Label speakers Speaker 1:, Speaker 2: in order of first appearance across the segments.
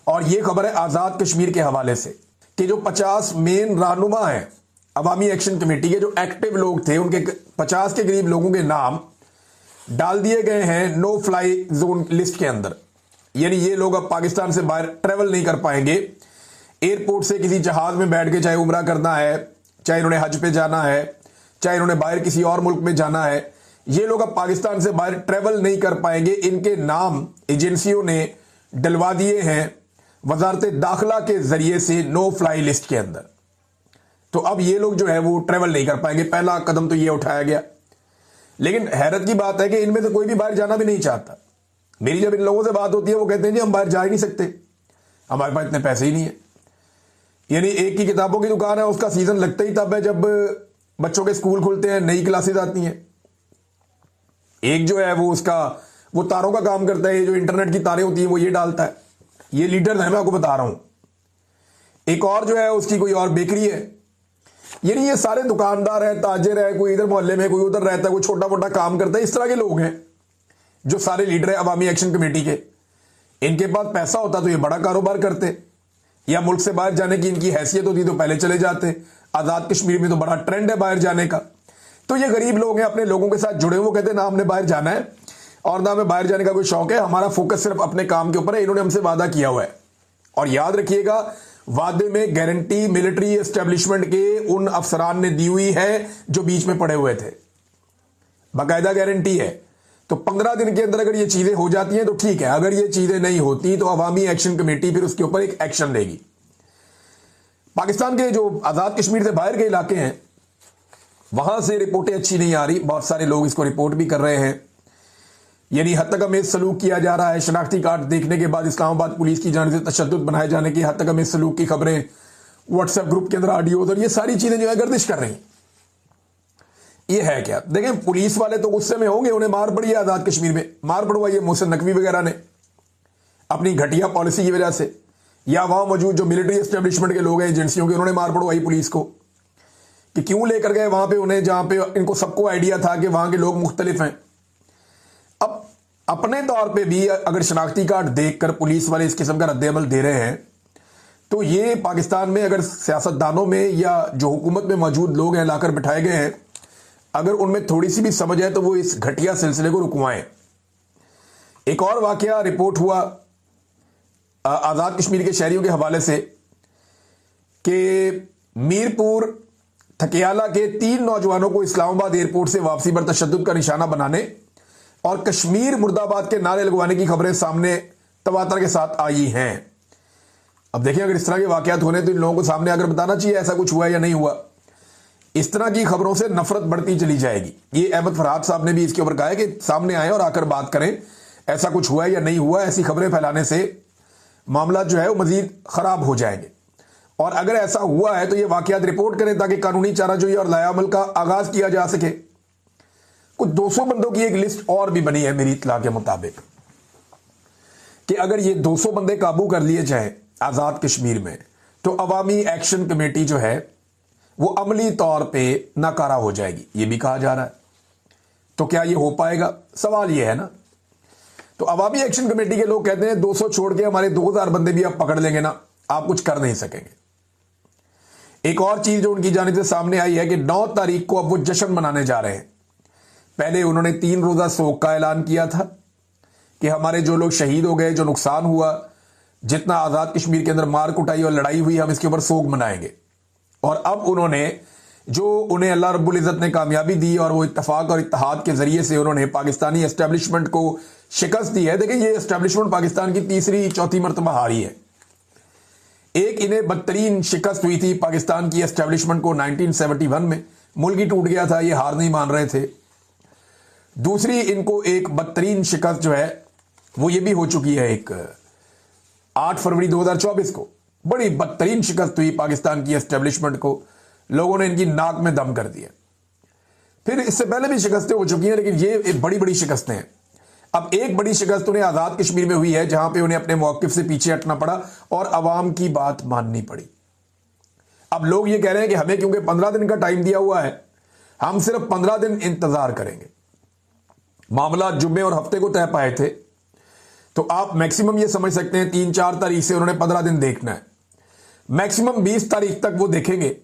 Speaker 1: और यह खबर है आजाद कश्मीर के हवाले से कि जो 50 मेन रहनुमा हैं अवामी एक्शन कमेटी के, जो एक्टिव लोग थे, उनके 50 के करीब लोगों के नाम डाल दिए गए हैं नो फ्लाई जोन लिस्ट के अंदर। यानी ये लोग अब पाकिस्तान से बाहर ट्रेवल नहीं कर पाएंगे। एयरपोर्ट से किसी जहाज में बैठ के चाहे उम्रा करना है, चाहे इन्होंने हज पे जाना है, चाहे इन्होंने बाहर किसी और मुल्क में जाना है, ये लोग अब पाकिस्तान से बाहर ट्रेवल नहीं कर पाएंगे। इनके नाम एजेंसियों ने डलवा दिए हैं वजारत दाखिला के जरिए से नो फ्लाई लिस्ट के अंदर। तो अब ये लोग जो है वो ट्रेवल नहीं कर पाएंगे। पहला कदम तो ये उठाया गया, लेकिन हैरत की बात है कि इनमें से कोई भी बाहर जाना भी नहीं चाहता। मेरी जब इन लोगों से बात होती है वो कहते हैं जी हम बाहर जा ही नहीं सकते, हमारे पास इतने पैसे ही नहीं है। यानी एक की किताबों की दुकान है, उसका सीजन लगता ही तब है जब बच्चों के स्कूल खुलते हैं, नई क्लासेस आती हैं। एक जो है वो तारों का काम करता है, जो इंटरनेट की तारें होती हैं वो ये डालता है। ये लीडर है, मैं आपको बता रहा हूं। एक और जो है उसकी कोई और बेकरी है। यानी ये सारे दुकानदार है, ताजिर है, कोई इधर मोहल्ले में, कोई उधर रहता है, कोई छोटा मोटा काम करता है। इस तरह के लोग हैं जो सारे लीडर है अवामी एक्शन कमेटी के। इनके पास पैसा होता तो ये बड़ा कारोबार करते, या मुल्क से बाहर जाने की इनकी हैसियत होती तो पहले चले जाते। आजाद कश्मीर में तो बड़ा ट्रेंड है बाहर जाने का। तो ये गरीब लोग हैं, अपने लोगों के साथ जुड़े हुए, वो कहते हैं ना हमने बाहर जाना है और ना हमें बाहर जाने का कोई शौक है, हमारा फोकस सिर्फ अपने काम के ऊपर है। इन्होंने हमसे वादा किया हुआ है। और याद रखिएगा, वादे में गारंटी मिलिट्री एस्टेब्लिशमेंट के उन अफसरान ने दी हुई है जो बीच में पड़े हुए थे, बाकायदा गारंटी है। तो 15 दिन के अंदर अगर ये चीजें हो जाती हैं तो ठीक है, अगर ये चीजें नहीं होती तो अवामी एक्शन कमेटी फिर उसके ऊपर एक एक्शन लेगी। पाकिस्तान के जो आजाद कश्मीर से बाहर के इलाके हैं वहां से रिपोर्टें अच्छी नहीं आ रही। बहुत सारे लोग इसको रिपोर्ट भी कर रहे हैं। यानी हद तक हमें सलूक किया जा रहा है। शनाख्ती कार्ड देखने के बाद इस्लामाबाद पुलिस की जानिब से तशद्दुद बनाए जाने की, हद तक हमें सलूक की खबरें व्हाट्सएप ग्रुप के अंदर, ऑडियो, और ये सारी चीजें जो है गर्दिश कर रही। ये है क्या? देखें, पुलिस वाले तो गुस्से में होंगे, उन्हें मार पड़ी है आजाद कश्मीर में, मार पड़वाई है मोहसिन नकवी वगैरह ने अपनी घटिया पॉलिसी की वजह से, या वहां मौजूद जो मिलिट्री एस्टेब्लिशमेंट के लोग हैं एजेंसियों के, उन्होंने मार पड़वाई पुलिस को कि क्यों लेकर गए वहां पे उन्हें, जहां पे इनको सबको आइडिया था कि वहां के लोग मुख्तलिफ हैं। अब अपने तौर पे भी अगर शनाख्ती कार्ड देखकर पुलिस वाले इस किस्म का रद्द-ए-अमल दे रहे हैं तो ये पाकिस्तान में अगर सियासतदानों में या जो हुकूमत में मौजूद लोग हैं लाकर बिठाए गए हैं, अगर उनमें थोड़ी सी भी समझ है तो वो इस घटिया सिलसिले को रुकवाएं। एक और वाकया रिपोर्ट हुआ आजाद कश्मीर के शहरियों के हवाले से कि मीरपुर थकियाला के 3 नौजवानों को इस्लामाबाद एयरपोर्ट से वापसी पर तशद्दुद का निशाना बनाने और कश्मीर मुर्दाबाद के नारे लगवाने की खबरें सामने तवातर के साथ आई हैं। अब देखिए, अगर इस तरह के वाकयात होने तो इन लोगों को सामने आकर बताना चाहिए ऐसा कुछ हुआ या नहीं हुआ। इस तरह की खबरों से नफरत बढ़ती चली जाएगी। ये अहमद फरहाद साहब ने भी इसके ऊपर कहा है कि सामने आए और आकर बात करें ऐसा कुछ हुआ है या नहीं हुआ। ऐसी खबरें फैलाने से मामला जो है वो मजीद खराब हो जाएंगे। और अगर ऐसा हुआ है तो ये वाकयात रिपोर्ट करें ताकि कानूनी चाराजोई और लायामल का आगाज किया जा सके। कुछ 200 बंदों की एक लिस्ट और भी बनी है मेरी इत्तला के मुताबिक कि अगर ये 200 बंदे काबू कर लिए जाए आजाद कश्मीर में तो अवामी एक्शन कमेटी जो है वो अमली तौर पे नाकारा हो जाएगी, ये भी कहा जा रहा है। तो क्या ये हो पाएगा? सवाल ये है ना। तो अवामी एक्शन कमेटी के लोग कहते हैं 200 छोड़ के हमारे 2000 बंदे भी आप पकड़ लेंगे ना, आप कुछ कर नहीं सकेंगे। एक और चीज जो उनकी जानिब से सामने आई है कि 9 तारीख को अब वो जश्न मनाने जा रहे हैं। पहले उन्होंने 3 रोजा सोग का ऐलान किया था कि हमारे जो लोग शहीद हो गए, जो नुकसान हुआ, जितना आजाद कश्मीर के अंदर मार कुटाई और लड़ाई हुई, हम इसके ऊपर सोग मनाएंगे। और अब उन्होंने जो उन्हें अल्लाह रब्बुल इज़्ज़त ने कामयाबी दी और वो इत्तफाक और इत्तेहाद के जरिए से उन्होंने पाकिस्तानी एस्टेब्लिशमेंट को शिकस्त दी है। देखिए, ये एस्टेब्लिशमेंट पाकिस्तान की तीसरी चौथी मरतबा हारी है। एक इन्हें बदतरीन शिकस्त हुई थी पाकिस्तान की एस्टेब्लिशमेंट को 1971 में, मुल्क ही टूट गया था, ये हार नहीं मान रहे थे। दूसरी इनको एक बदतरीन शिकस्त जो है वो ये भी हो चुकी है, एक 8 फरवरी 2024 को बड़ी बदतरीन शिकस्त हुई पाकिस्तान की एस्टेब्लिशमेंट को, लोगों ने इनकी नाक में दम कर दिया। फिर इससे पहले भी शिकस्तें हो चुकी हैं, लेकिन ये बड़ी बड़ी शिकस्तें हैं। अब एक बड़ी शिकस्त उन्हें आजाद कश्मीर में हुई है जहां पे उन्हें अपने मौकिफ से पीछे हटना पड़ा और अवाम की बात माननी पड़ी। अब लोग ये कह रहे हैं कि हमें क्योंकि 15 दिन का टाइम दिया हुआ है, हम सिर्फ 15 दिन इंतजार करेंगे। मामला जुम्मे और हफ्ते को तय पाए थे, तो आप मैक्सिमम ये समझ सकते हैं 3-4 तारीख से उन्होंने 15 दिन देखना है, मैक्सिमम 20 तारीख तक वो देखेंगे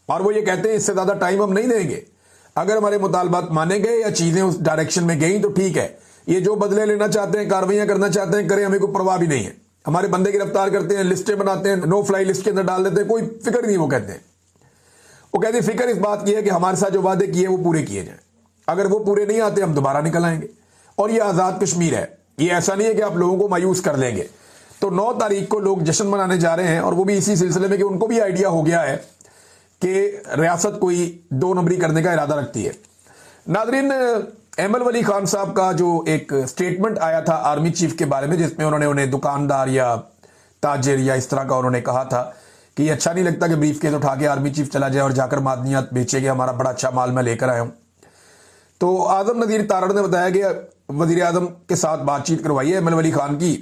Speaker 1: और वो ये कहते हैं इससे ज्यादा टाइम हम नहीं देंगे। अगर हमारे मुतालबात माने गए या चीजें उस डायरेक्शन में गई तो ठीक है, ये जो बदले लेना चाहते हैं, कार्रवाइयां करना चाहते हैं करें, हमें कोई परवाह भी नहीं है। हमारे बंदे गिरफ्तार करते हैं, लिस्टें बनाते हैं, नो फ्लाई लिस्ट के अंदर डाल देते हैं, कोई फिक्र नहीं। वो कहते हैं फिक्र इस बात की है कि हमारे साथ जो वादे किए वो पूरे किए जाएं, अगर वो पूरे नहीं आते हम दोबारा निकल आएंगे। और ये आजाद कश्मीर है, ये ऐसा नहीं है कि आप लोगों को मायूस कर लेंगे। तो 9 तारीख को लोग जश्न मनाने जा रहे हैं और वो भी इसी सिलसिले में कि उनको भी आइडिया हो गया है कि रियासत कोई 2 नंबरी करने का इरादा रखती है। नादरीन, एमल वली खान साहब का जो एक स्टेटमेंट आया था आर्मी चीफ के बारे में, जिसमें उन्होंने उन्हें दुकानदार या ताजिर या इस तरह का उन्होंने कहा था कि ये अच्छा नहीं लगता कि ब्रीफ केस उठा के आर्मी चीफ चला जाए और जाकर मादनियात बेचेगा, हमारा बड़ा अच्छा माल मैं लेकर आया हूं। तो आजम नजीर तारड़ ने बताया कि वजीर आजम के साथ बातचीत करवाई है एमल वली खान की,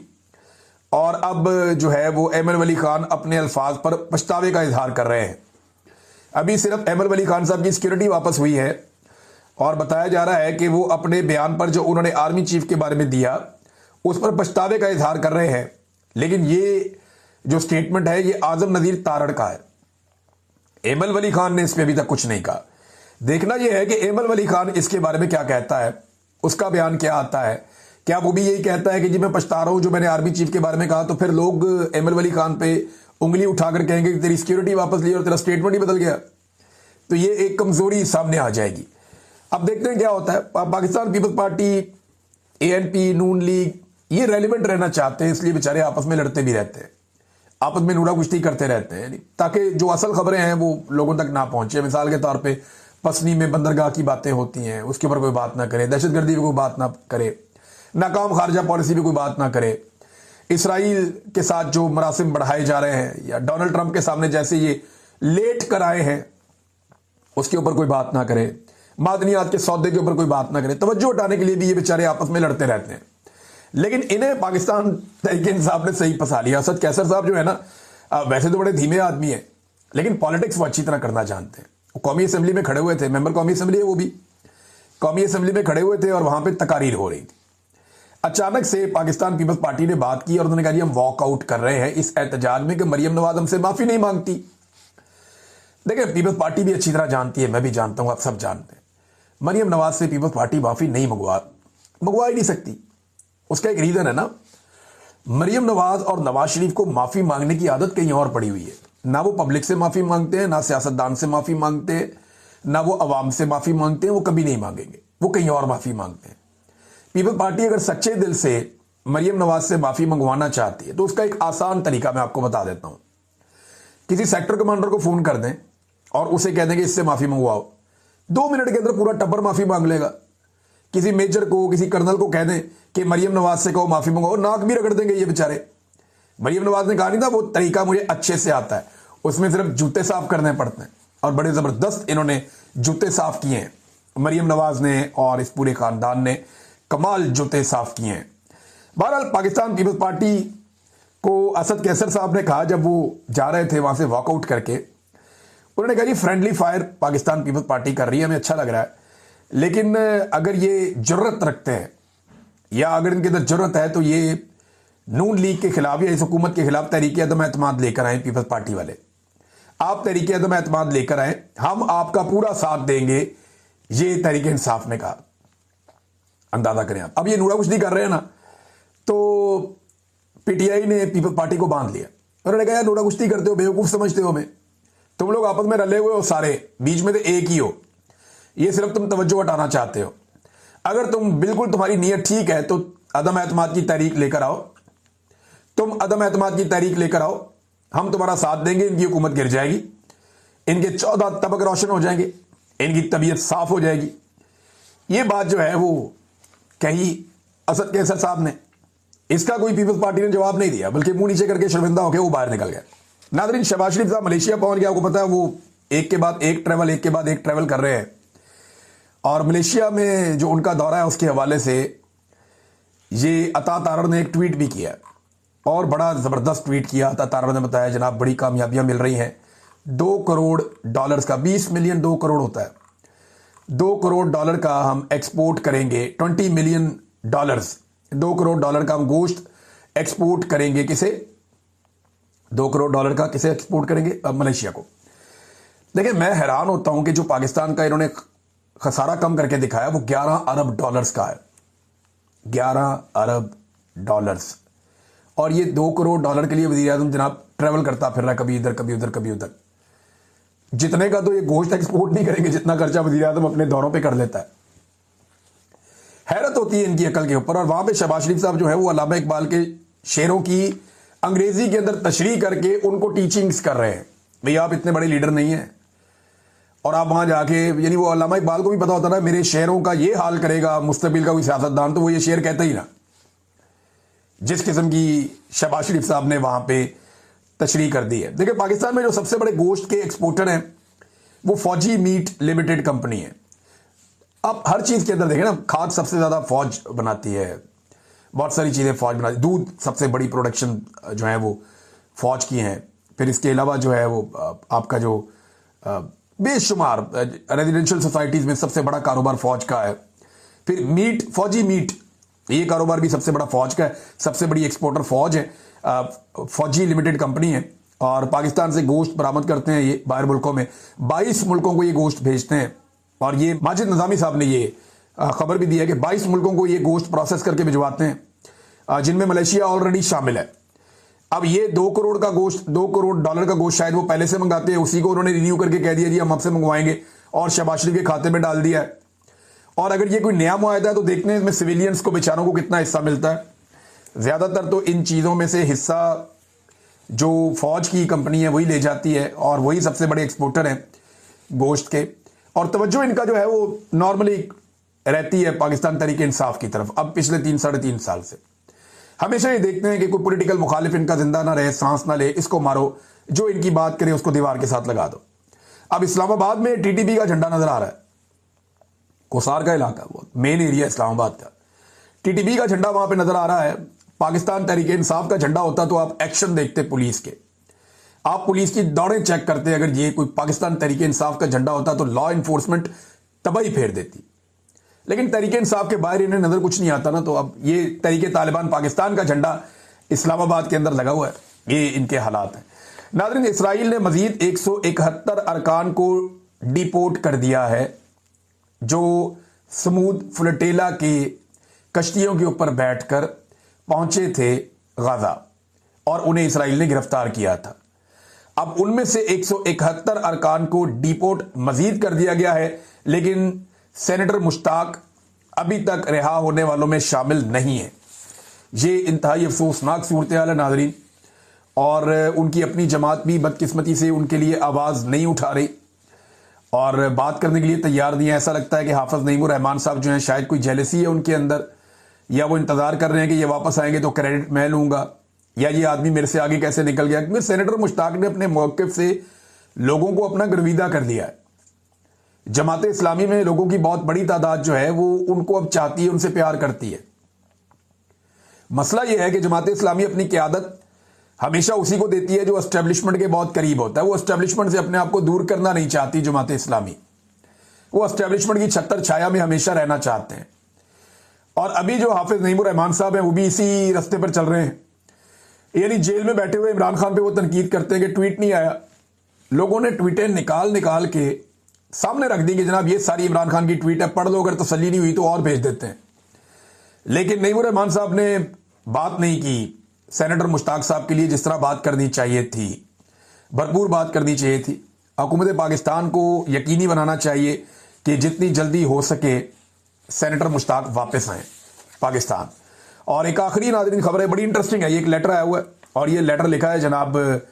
Speaker 1: और अब जो है वो एमल वली खान अपने अल्फाज पर पछतावे का इजहार कर रहे हैं। अभी सिर्फ एमल वली खान साहब की सिक्योरिटी वापस हुई है और बताया जा रहा है कि वो अपने बयान पर जो उन्होंने आर्मी चीफ के बारे में दिया उस पर पछतावे का इजहार कर रहे हैं। लेकिन ये जो स्टेटमेंट है ये आजम नजीर तारड़ का है, एमल वली खान ने इस पर अभी तक कुछ नहीं कहा। देखना यह है कि एमल वली खान इसके बारे में क्या कहता है, उसका बयान क्या आता है। क्या वो भी यही कहता है कि जी मैं पछता रहा हूं जो मैंने आर्मी चीफ के बारे में कहा, तो फिर लोग एमल वली खान पे उंगली उठाकर कहेंगे कि तेरी सिक्योरिटी वापस ली और तेरा स्टेटमेंट ही बदल गया, तो ये एक कमजोरी सामने आ जाएगी। अब देखते हैं क्या होता है। पाकिस्तान पीपल्स पार्टी, एएनपी, नून लीग ये रेलिवेंट रहना चाहते हैं, इसलिए बेचारे आपस में लड़ते भी रहते हैं, आपस में नूरा कुश्ती करते रहते हैं, ताकि जो असल खबरें हैं वो लोगों तक ना पहुंचे। मिसाल के तौर पे पसनी में बंदरगाह की बातें होती हैं, उसके ऊपर कोई बात ना करे, दहशतगर्दी पे कोई बात ना करे, नाकाम खारजा पॉलिसी पे कोई बात ना करे, इसराइल के साथ जो मरासिम बढ़ाए जा रहे हैं या डोनाल्ड ट्रंप के सामने जैसे ये लेट कर आए हैं उसके ऊपर कोई बात ना करे, मादनियात के सौदे के ऊपर कोई बात ना करे। तवज्जो हटाने के लिए भी ये बेचारे आपस में लड़ते रहते हैं। लेकिन इन्हें पाकिस्तान तहरीक इंसाफ ने सही फंसा लिया। असद कैसर साहब जो है ना, वैसे तो बड़े धीमे आदमी है लेकिन पॉलिटिक्स वो अच्छी तरह करना जानते हैं। कौमी असेंबली में खड़े हुए थे, मेंबर कौमी असेंबली है वो भी, कौमी असेंबली में खड़े हुए थे और वहां पे तकारीर हो रही थी। अचानक से पाकिस्तान पीपल्स पार्टी ने बात की और उन्होंने कहा जी हम वॉकआउट कर रहे हैं इस एहतजाज में कि मरियम नवाज हमसे माफी नहीं मांगती। देखिए, पीपल्स पार्टी भी अच्छी तरह जानती है, मैं भी जानता हूं, आप सब जानते हैं, मरियम नवाज से पीपल्स पार्टी माफी नहीं मंगवा ही नहीं सकती। उसका एक रीजन है ना, मरियम नवाज और नवाज शरीफ को माफी मांगने की आदत कहीं और पड़ी हुई है। ना वो पब्लिक से माफी मांगते हैं, ना सियासतदान से माफी मांगते हैं, ना वो अवाम से माफी मांगते हैं, वो कभी नहीं मांगेंगे, वो कहीं और माफी मांगते हैं। पीपल्स पार्टी अगर सच्चे दिल से मरियम नवाज से माफी मंगवाना चाहती है तो उसका एक आसान तरीका मैं आपको बता देता हूं। किसी सेक्टर कमांडर को फोन कर दें और उसे कह दें कि इससे माफी मंगवाओ, 2 मिनट के अंदर पूरा टब्बर माफी मांग लेगा। किसी मेजर को, किसी कर्नल को कह दें कि मरियम नवाज से कहो माफी मंगवाओ, नाक भी रगड़ देंगे ये बेचारे। मरियम नवाज ने कहा नहीं था वो तरीका मुझे अच्छे से आता है, उसमें सिर्फ जूते साफ करने पड़ते हैं, और बड़े जबरदस्त इन्होंने जूते साफ किए हैं मरियम नवाज ने और इस पूरे खानदान ने, कमाल जूते साफ किए हैं। बहरहाल पाकिस्तान पीपल्स पार्टी को असद कैसर साहब ने कहा जब वो जा रहे थे वहां से वॉकआउट करके, उन्होंने कहा जी फ्रेंडली फायर पाकिस्तान पीपल्स पार्टी कर रही है, हमें अच्छा लग रहा है, लेकिन अगर ये जरूरत रखते हैं या अगर इनके अंदर जरूरत है तो ये नून लीग के खिलाफ या इस हुकूमत के खिलाफ तहरीक अदम एतमाद लेकर आए। पीपल्स पार्टी वाले, आप तहरीक अदम एतमाद लेकर आए, हम आपका पूरा साथ देंगे, ये तहरीक इंसाफ ने कहा। अंदाजा करें आप, अब ये नूरा कुश्ती कर रहे हैं ना, तो पीटीआई ने पीपल्स पार्टी को बांध लिया। उन्होंने कहा नूरा कुश्ती करते हो, बेवकूफ समझते हो हमें, तुम लोग आपस में रले हुए हो सारे, बीच में तो एक ही हो, ये सिर्फ तुम तवज्जो हटाना चाहते हो। अगर तुम बिल्कुल तुम्हारी नीयत ठीक है तो अदम एतमाद की तहरीक लेकर आओ, तुम अदम एतमाद की तहरीक लेकर आओ, हम तुम्हारा साथ देंगे, इनकी हुकूमत गिर जाएगी, इनके 14 तबक रोशन हो जाएंगे, इनकी तबीयत साफ हो जाएगी। ये बात जो है वो कही असद कैसर साहब ने, इसका कोई पीपल्स पार्टी ने जवाब नहीं दिया, बल्कि मुंह नीचे करके शर्मिंदा होकर वो बाहर निकल गया। नादरीन, शहबाज शरीफ साहब मलेशिया पहुंच गया, आपको पता है, वो एक के बाद एक ट्रैवल कर रहे हैं, और मलेशिया में जो उनका दौरा है उसके हवाले से ये अता तारड़ ने एक ट्वीट भी किया और बड़ा जबरदस्त ट्वीट किया। अता तारड़ ने बताया जनाब बड़ी कामयाबियां मिल रही हैं, $2 करोड़ का, 20 मिलियन 2 करोड़ होता है, $2 करोड़ का हम एक्सपोर्ट करेंगे, $20 मिलियन, $2 करोड़ का हम गोश्त एक्सपोर्ट करेंगे किसे, $2 करोड़ का किसे एक्सपोर्ट करेंगे, मलेशिया को। देखिए मैं हैरान होता हूं कि जो पाकिस्तान का इन्होंने खसारा कम करके दिखाया वो $11 अरब का है, $11 अरब। और ये $2 करोड़ के लिए वज़ीर आज़म जनाब ट्रेवल करता फिर रहा है, कभी इधर कभी उधर कभी उधर। जितने का तो ये गोश्त एक्सपोर्ट नहीं करेंगे जितना खर्चा वज़ीर आज़म अपने दौरों पे कर लेता है। हैरत होती है इनकी अकल के ऊपर। और वहां पे शहबाज शरीफ साहब जो है वो अल्लामा इकबाल के शेरों की अंग्रेजी के अंदर तशरीह करके उनको टीचिंग्स कर रहे हैं, भैया आप इतने बड़े लीडर नहीं हैं और आप वहां जाके, यानी वो अल्लामा इकबाल को भी पता होता ना मेरे शेरों का ये हाल करेगा मुस्तकबिल का कोई सियासतदान, तो वो ये शेर कहता ही ना। जिस किस्म की शहबाज शरीफ साहब ने वहां पे तशरीह कर दी है। देखिए पाकिस्तान में जो सबसे बड़े गोश्त के एक्सपोर्टर हैं वो फौजी मीट लिमिटेड कंपनी है। आप हर चीज के अंदर देखें ना, खाद सबसे ज्यादा फौज बनाती है, बहुत सारी चीजें फौज बनाती है, दूध सबसे बड़ी प्रोडक्शन जो है वो फौज की है। फिर इसके अलावा जो है वो आपका जो बेशुमार रेजिडेंशियल सोसाइटीज में सबसे बड़ा कारोबार फौज का है। फिर मीट, फौजी मीट, ये कारोबार भी सबसे बड़ा फौज का है। सबसे बड़ी एक्सपोर्टर फौज है, फौजी लिमिटेड कंपनी है। और पाकिस्तान से गोश्त बरामद करते हैं ये बाहर मुल्कों में, 22 मुल्कों को ये गोश्त भेजते हैं। और ये माजिद निजामी साहब ने ये खबर भी दी है कि 22 मुल्कों को ये गोश्त प्रोसेस करके भिजवाते हैं, जिनमें मलेशिया ऑलरेडी शामिल है। अब ये $2 करोड़ का गोश्त, $2 करोड़ का गोश्त शायद वो पहले से मंगाते हैं, उसी को उन्होंने रिन्यू करके कह दिया जी हम आपसे मंगवाएंगे और शहबाज शरीफ के खाते में डाल दिया है। और अगर ये कोई नया मुआहदा है तो देखते हैं इसमें सिविलियंस को बेचारों को कितना हिस्सा मिलता है। ज्यादातर तो इन चीजों में से हिस्सा जो फौज की कंपनी है वही ले जाती है और वही सबसे बड़े एक्सपोर्टर हैं गोश्त के। और तवज्जो इनका जो है वो नॉर्मली रहती है पाकिस्तान तहरीक इंसाफ की तरफ। अब पिछले 3-3.5 साल से हमेशा ये देखते हैं कि कोई पॉलिटिकल मुखालिफ इनका जिंदा ना रहे, सांस ना ले, इसको मारो, जो इनकी बात करे उसको दीवार के साथ लगा दो। अब इस्लामाबाद में टीटीपी का झंडा नजर आ रहा है, कोसार का इलाका, वो मेन एरिया इस्लामाबाद का, टीटीपी का झंडा वहां पे नजर आ रहा है। पाकिस्तान तहरीक इंसाफ का झंडा होता तो आप एक्शन देखते पुलिस के, आप पुलिस की दौड़ें चेक करते। अगर ये कोई पाकिस्तान तहरीक इंसाफ का झंडा होता तो लॉ इन्फोर्समेंट तबाही फेर देती। लेकिन तहरीक इंसाफ के बाहर इन्हें नजर कुछ नहीं आता ना, तो अब ये तहरीक तालिबान पाकिस्तान का झंडा इस्लामाबाद के अंदर लगा हुआ है, ये इनके हालात हैं। नाज़रीन, इसराइल ने मजीद 171 अरकान को डिपोर्ट कर दिया है जो समूद फ्लोटिला की कश्तियों के ऊपर बैठकर पहुंचे थे गाजा और उन्हें इसराइल ने गिरफ्तार किया था। अब उनमें से 171 अरकान को डिपोर्ट मजीद कर दिया गया है, लेकिन सेनेटर मुश्ताक अभी तक रिहा होने वालों में शामिल नहीं है। ये इंतहाई अफसोसनाक सूरत हाल है नाज़रीन, और उनकी अपनी जमात भी बदकिस्मती से उनके लिए आवाज़ नहीं उठा रही और बात करने के लिए तैयार नहीं है। ऐसा लगता है कि हाफिज नईमुर रहमान साहब जो हैं शायद कोई जेलसी है उनके अंदर, या वो इंतजार कर रहे हैं कि ये वापस आएंगे तो क्रेडिट मैं लूंगा, या ये आदमी मेरे से आगे कैसे निकल गया। क्योंकि सेनेटर मुश्ताक ने अपने मौक़िफ़ से लोगों को अपना गर्विदा कर दिया है। जमात इस्लामी में लोगों की बहुत बड़ी तादाद जो है वो उनको अब चाहती है, उनसे प्यार करती है। मसला यह है कि जमात इस्लामी अपनी क़यादत हमेशा उसी को देती है जो एस्टेब्लिशमेंट के बहुत करीब होता है। वो एस्टेब्लिशमेंट से अपने आप को दूर करना नहीं चाहती जमात इस्लामी, वो एस्टेब्लिशमेंट की छत्तर छाया में हमेशा रहना चाहते हैं। और अभी जो हाफिज नईमुर रहमान साहब हैं वो भी इसी रास्ते पर चल रहे हैं। यानी जेल में बैठे हुए इमरान खान पे वो तनकीद करते हैं कि ट्वीट नहीं आया। लोगों ने ट्वीटें निकाल निकाल के सामने रख दी कि जनाब ये सारी इमरान खान की ट्वीट है, पढ़ लो, अगर तसल्ली नहीं हुई तो और भेज देते हैं। लेकिन नईमुर रहमान साहब ने बात नहीं की सेनेटर मुश्ताक साहब के लिए जिस तरह बात करनी चाहिए थी, भरपूर बात करनी चाहिए थी। हुकूमत पाकिस्तान को यकीनी बनाना चाहिए कि जितनी जल्दी हो सके सेनेटर मुश्ताक वापस आए पाकिस्तान। और एक आखिरी नाज़रीन खबर है, बड़ी इंटरेस्टिंग है। ये एक लेटर आया हुआ है और ये लेटर लिखा है जनाब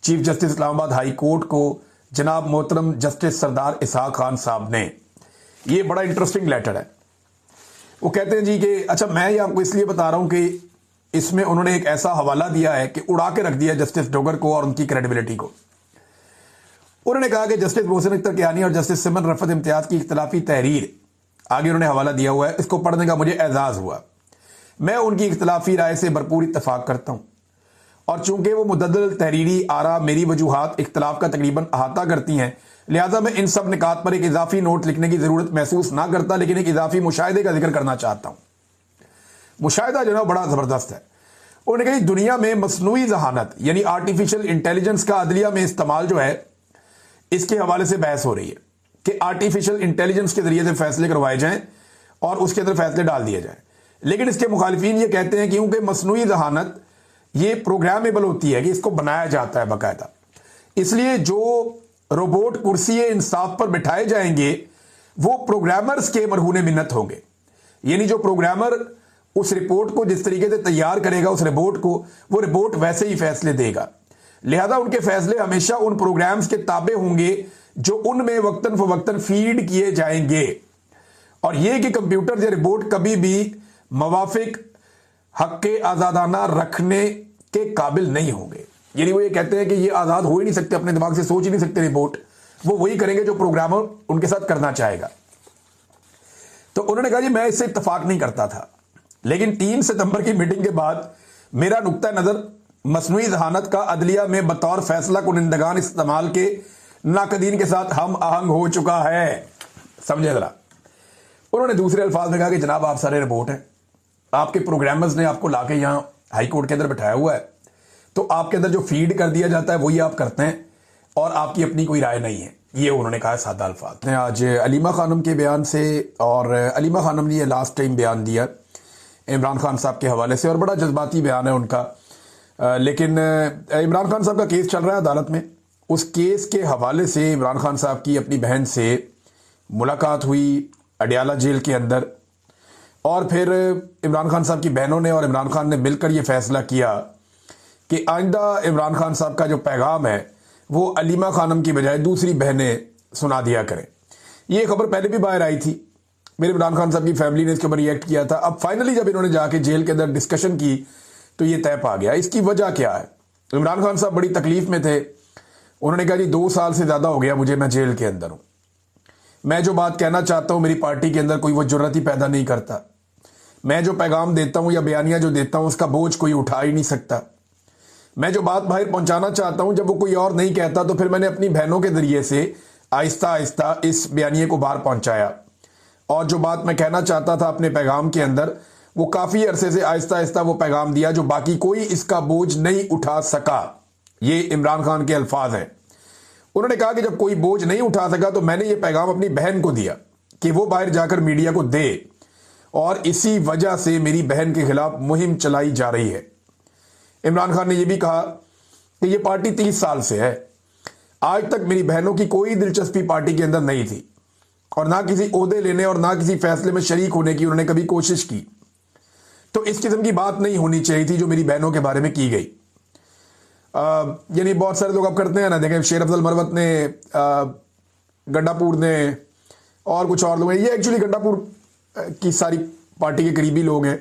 Speaker 1: chief justice Islamabad high court को, जनाब मोहतरम जस्टिस सरदार इसहाक खान साहब ने। ये बड़ा इंटरेस्टिंग लेटर है। वो कहते हैं जी कि अच्छा, मैं ये आपको इसलिए बता रहा हूं कि इसमें उन्होंने एक ऐसा हवाला दिया है कि उड़ा के रख दिया जस्टिस डोगर को और उनकी क्रेडिबिलिटी को। उन्होंने कहा कि जस्टिस मोहसिन अख्तर कियानी और जस्टिस सिमन रफत इम्तियाज की इख्तलाफी तहरीर, आगे उन्होंने हवाला दिया हुआ है, इसको पढ़ने का मुझे एजाज हुआ। मैं उनकी इख्तलाफी राय से भरपूर इत्तफाक करता हूं और चूंकि वो मुद्दल तहरीरी आरा मेरी वजूहात इख्तलाफ का तकरीबन अहाता करती हैं, लिहाजा मैं इन सब निकात पर एक इजाफी नोट लिखने की जरूरत महसूस ना करता, लेकिन एक इजाफी मुशाहिदे का जिक्र करना चाहता हूं। मुशाहिदा जो है बड़ा जबरदस्त है। उन्होंने कहा दुनिया में मसनूई जहानत यानी आर्टिफिशियल इंटेलिजेंस का अदलिया में इस्तेमाल जो है इसके हवाले से बहस हो रही है कि आर्टिफिशियल इंटेलिजेंस के जरिए से फैसले करवाए जाएं और उसके अंदर फैसले डाल दिए जाएं। लेकिन इसके मुखालिफिन ये कहते हैं कि क्योंकि मसनूई जहानत ये प्रोग्रामेबल होती है कि इसको बनाया जाता है बाकायदा, इसलिए जो रोबोट कुर्सी इंसाफ पर बिठाए जाएंगे वो प्रोग्रामर्स के मरहूने मिन्नत होंगे। यानी जो प्रोग्रामर उस रिपोर्ट को जिस तरीके से तैयार करेगा उस रिपोर्ट को, वो रिपोर्ट वैसे ही फैसले देगा। लिहाजा उनके फैसले हमेशा उन प्रोग्राम्स के ताबे होंगे जो उनमें वक्तन फवक्तन फीड किए जाएंगे। और यह कि कंप्यूटर या रिपोर्ट कभी भी मवाफिक हक के आजादाना रखने के काबिल नहीं होंगे। यानी वो ये कहते हैं कि ये आजाद हो ही नहीं सकते, अपने दिमाग से सोच ही नहीं सकते रिपोर्ट, वो वही करेंगे जो प्रोग्रामर उनके साथ करना चाहेगा। तो उन्होंने कहा जी मैं इससे इत्तफाक नहीं करता था, लेकिन 3 सितंबर की मीटिंग के बाद मेरा नुक्ता नजर मसनूई जहानत का अदलिया में बतौर फैसला कुनिंदगान इस्तेमाल के नाकदीन के साथ हम आहंग हो चुका है। समझे जरा। उन्होंने दूसरे अल्फाज में कहा कि जनाब आप सारे रिपोर्ट हैं, आपके प्रोग्रामर्स ने आपको लाके यहां हाई कोर्ट के अंदर बैठाया हुआ है, तो आपके अंदर जो फीड कर दिया जाता है वही आप करते हैं और आपकी अपनी कोई राय नहीं है। ये उन्होंने कहा सादा अल्फाज। आज अलीमा खानम के बयान से, और अलीमा खानम ने ये लास्ट टाइम बयान दिया इमरान खान साहब के हवाले से और बड़ा जज्बाती बयान है उनका। लेकिन इमरान खान साहब का केस चल रहा है अदालत में, उस केस के हवाले से इमरान खान साहब की अपनी बहन से मुलाकात हुई अडियाला जेल के अंदर, और फिर इमरान खान साहब की बहनों ने और इमरान खान ने मिलकर यह फैसला किया कि आइंदा इमरान खान साहब का जो पैगाम है वो अलीमा खानम की बजाय दूसरी बहनें सुना दिया करें। ये खबर पहले भी बाहर आई थी, मेरे इमरान खान साहब की फैमिली ने इसके ऊपर रिएक्ट किया था। अब फाइनली जब इन्होंने जाके जेल के अंदर डिस्कशन की तो ये तय पा गया। इसकी वजह क्या है? इमरान खान साहब बड़ी तकलीफ में थे। उन्होंने कहा जी 2 साल से ज्यादा हो गया मुझे, मैं जेल के अंदर हूं, मैं जो बात कहना चाहता हूं मेरी पार्टी के अंदर कोई वो जुर्रत ही पैदा नहीं करता, मैं जो पैगाम देता हूं या बयानिया जो देता हूं उसका बोझ कोई उठा ही नहीं सकता, मैं जो बात बाहर पहुंचाना चाहता हूं जब वो कोई और नहीं कहता तो फिर मैंने अपनी बहनों के जरिए से आहिस्ता आहिस्ता इस बयानिए को बाहर पहुंचाया, और जो बात मैं कहना चाहता था अपने पैगाम के अंदर वो काफी अरसे से आहिस्ता आहिस्ता वो पैगाम दिया जो बाकी कोई इसका बोझ नहीं उठा सका। ये इमरान खान के अल्फाज हैं। उन्होंने कहा कि जब कोई बोझ नहीं उठा सका तो मैंने ये पैगाम अपनी बहन को दिया कि वो बाहर जाकर मीडिया को दे, और इसी वजह से मेरी बहन के खिलाफ मुहिम चलाई जा रही है। इमरान खान ने यह भी कहा कि यह पार्टी 30 साल से है, आज तक मेरी बहनों की कोई दिलचस्पी पार्टी के अंदर नहीं थी और ना किसी ओहदे लेने और ना किसी फैसले में शरीक होने की उन्होंने कभी कोशिश की। तो इस किस्म की बात नहीं होनी चाहिए थी जो मेरी बहनों के बारे में की गई। यानी बहुत सारे लोग अब करते हैं ना, देखें शेर अफजल मरवत ने, गंडापुर ने और कुछ और लोग हैं, ये एक्चुअली गंडापुर की सारी पार्टी के करीबी लोग हैं।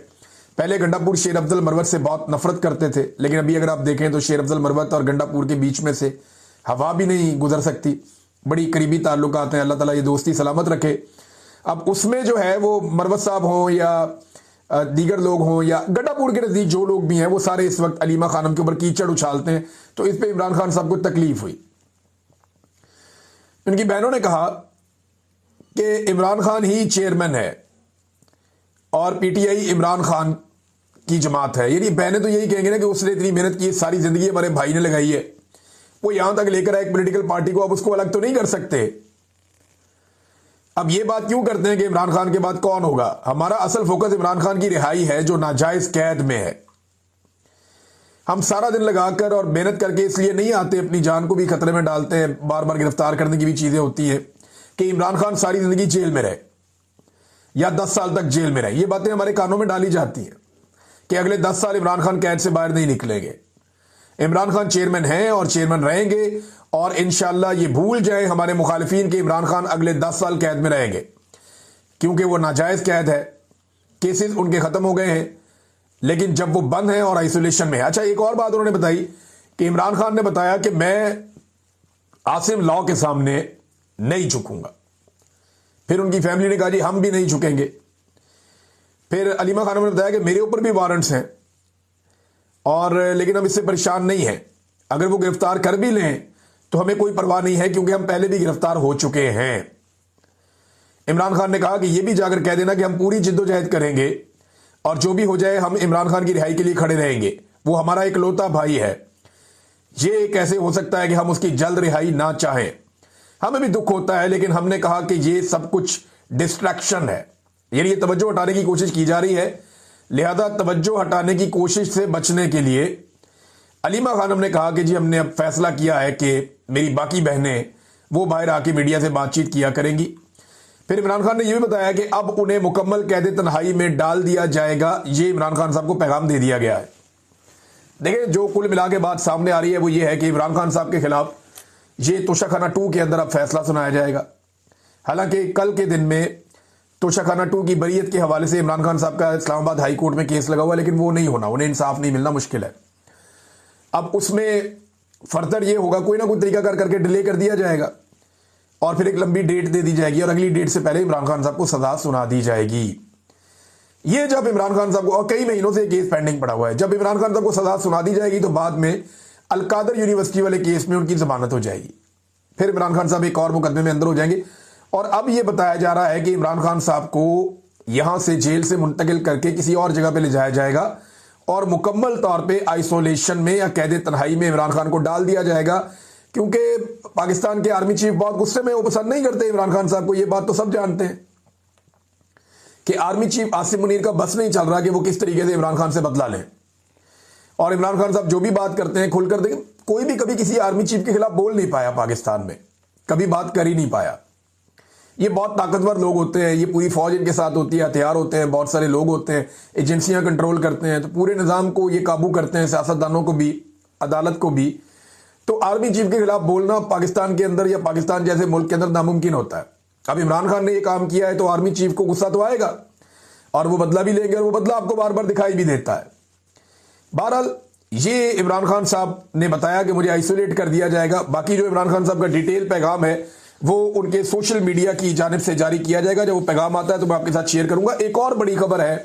Speaker 1: पहले गंडापुर शेर अफजल मरवत से बहुत नफरत करते थे, लेकिन अभी अगर आप देखें तो शेर अफजल मरवत और गंडापुर के बीच में से हवा भी नहीं गुजर सकती, बड़ी करीबी ताल्लुकात हैं। अल्लाह ताला ये दोस्ती सलामत रखे। अब उसमें जो है वो मरवत साहब हों या दीगर लोग हों या गंडापुर के नजदीक जो लोग भी हैं वो सारे इस वक्त अलीमा खानम के ऊपर कीचड़ उछालते हैं। तो इस पे इमरान खान साहब को तकलीफ हुई। उनकी बहनों ने कहा कि इमरान खान ही चेयरमैन है और पीटीआई इमरान खान की जमात है। यानी बहनें तो यही कहेंगे ना कि उसने इतनी मेहनत की, सारी जिंदगी हमारे भाई ने लगाई है, वो यहां तक लेकर आए एक पॉलिटिकल पार्टी को, अब उसको अलग तो नहीं कर सकते। अब ये बात क्यों करते हैं कि इमरान खान के बाद कौन होगा? हमारा असल फोकस इमरान खान की रिहाई है जो नाजायज कैद में है। हम सारा दिन लगाकर और मेहनत करके इसलिए नहीं आते, अपनी जान को भी खतरे में डालते हैं, बार बार गिरफ्तार करने की भी चीजें होती हैं कि इमरान खान सारी जिंदगी जेल में रहे या 10 साल तक जेल में रहे। ये बातें हमारे कानों में डाली जाती हैं कि अगले 10 साल इमरान खान कैद से बाहर नहीं निकलेंगे। इमरान खान चेयरमैन हैं और चेयरमैन रहेंगे, और इंशाअल्लाह ये भूल जाएं हमारे मुखालिफिन कि इमरान खान अगले 10 साल कैद में रहेंगे, क्योंकि वो नाजायज कैद है, केसेस उनके खत्म हो गए हैं, लेकिन जब वो बंद हैं और आइसोलेशन में है। अच्छा, एक और बात उन्होंने बताई कि इमरान खान ने बताया कि मैं आसिम लॉ के सामने नहीं झुकूंगा। फिर उनकी फैमिली ने कहा जी हम भी नहीं झुकेंगे। फिर अलीमा खानम ने बताया कि मेरे ऊपर भी वारंट्स हैं और लेकिन हम इससे परेशान नहीं हैं, अगर वो गिरफ्तार कर भी लें तो हमें कोई परवाह नहीं है क्योंकि हम पहले भी गिरफ्तार हो चुके हैं। इमरान खान ने कहा कि यह भी जाकर कह देना कि हम पूरी जिद्दोजहद करेंगे और जो भी हो जाए हम इमरान खान की रिहाई के लिए खड़े रहेंगे। वो हमारा इकलौता भाई है। ये कैसे हो सकता है कि हम उसकी जल्द रिहाई ना चाहें? हमें भी दुख होता है, लेकिन हमने कहा कि ये सब कुछ डिस्ट्रैक्शन है, यानी ये तवज्जो हटाने की कोशिश की जा रही है। लिहाजा तवज्जो हटाने की कोशिश से बचने के लिए अलीमा खानम ने कहा कि जी हमने अब फैसला किया है कि मेरी बाकी बहनें वो बाहर आके मीडिया से बातचीत किया करेंगी। फिर इमरान खान ने यह भी बताया कि अब उन्हें मुकम्मल कैद तन्हाई में डाल दिया जाएगा। ये इमरान खान साहब को पैगाम दे दिया गया है। देखिए, जो कुल मिला के बात सामने आ रही है वो ये है कि इमरान खान साहब के खिलाफ ये तोशाखाना 2 के अंदर अब फैसला सुनाया जाएगा। हालांकि कल के दिन में तोशाखाना 2 की बरीयत के हवाले से इमरान खान साहब का इस्लामाबाद हाई कोर्ट में केस लगा हुआ, लेकिन वो नहीं होना, उन्हें इंसाफ नहीं मिलना मुश्किल है। अब उसमें फर्दर ये होगा, कोई ना कोई तरीका कर करके डिले कर दिया जाएगा और फिर एक लंबी डेट दे दी जाएगी और अगली डेट से पहले इमरान खान साहब को सजा सुना दी जाएगी। ये जब इमरान खान साहब को, और कई महीनों से केस पेंडिंग पड़ा हुआ है, जब इमरान खान साहब को सजा सुना दी जाएगी तो बाद में अलकादर यूनिवर्सिटी वाले केस में उनकी जमानत हो जाएगी। फिर इमरान खान साहब एक और मुकदमे में अंदर हो जाएंगे। और अब यह बताया जा रहा है कि इमरान खान साहब को यहां से जेल से मुंतकिल करके किसी और जगह पे ले जाया जाएगा और मुकम्मल तौर पे आइसोलेशन में या कैद तन्हाई में इमरान खान को डाल दिया जाएगा, क्योंकि पाकिस्तान के आर्मी चीफ बहुत गुस्से में, वो पसंद नहीं करते इमरान खान साहब को। ये बात तो सब जानते हैं कि आर्मी चीफ आसिम मुनीर का बस नहीं चल रहा कि वो किस तरीके से इमरान खान से बदला लें। और इमरान खान साहब जो भी बात करते हैं खुलकर, देखें, कोई भी कभी किसी आर्मी चीफ के खिलाफ बोल नहीं पाया पाकिस्तान में, कभी बात कर ही नहीं पाया। ये बहुत ताकतवर लोग होते हैं, ये पूरी फौज इनके साथ होती है, हथियार होते हैं, बहुत सारे लोग होते हैं, एजेंसियां कंट्रोल करते हैं, तो पूरे निजाम को ये काबू करते हैं, सियासतदानों को भी, अदालत को भी। तो आर्मी चीफ के खिलाफ बोलना पाकिस्तान के अंदर या पाकिस्तान जैसे मुल्क के अंदर नामुमकिन होता है। अब इमरान खान ने ये काम किया है तो आर्मी चीफ को गुस्सा तो आएगा और वो बदला भी लेंगे, और वो बदला आपको बार बार दिखाई भी देता है। बहरहाल ये इमरान खान साहब ने बताया कि मुझे आइसोलेट कर दिया जाएगा। बाकी जो इमरान खान साहब का डिटेल पैगाम है वो उनके सोशल मीडिया की जानिब से जारी किया जाएगा। जब वो पैगाम आता है तो मैं आपके साथ शेयर करूंगा। एक और बड़ी खबर है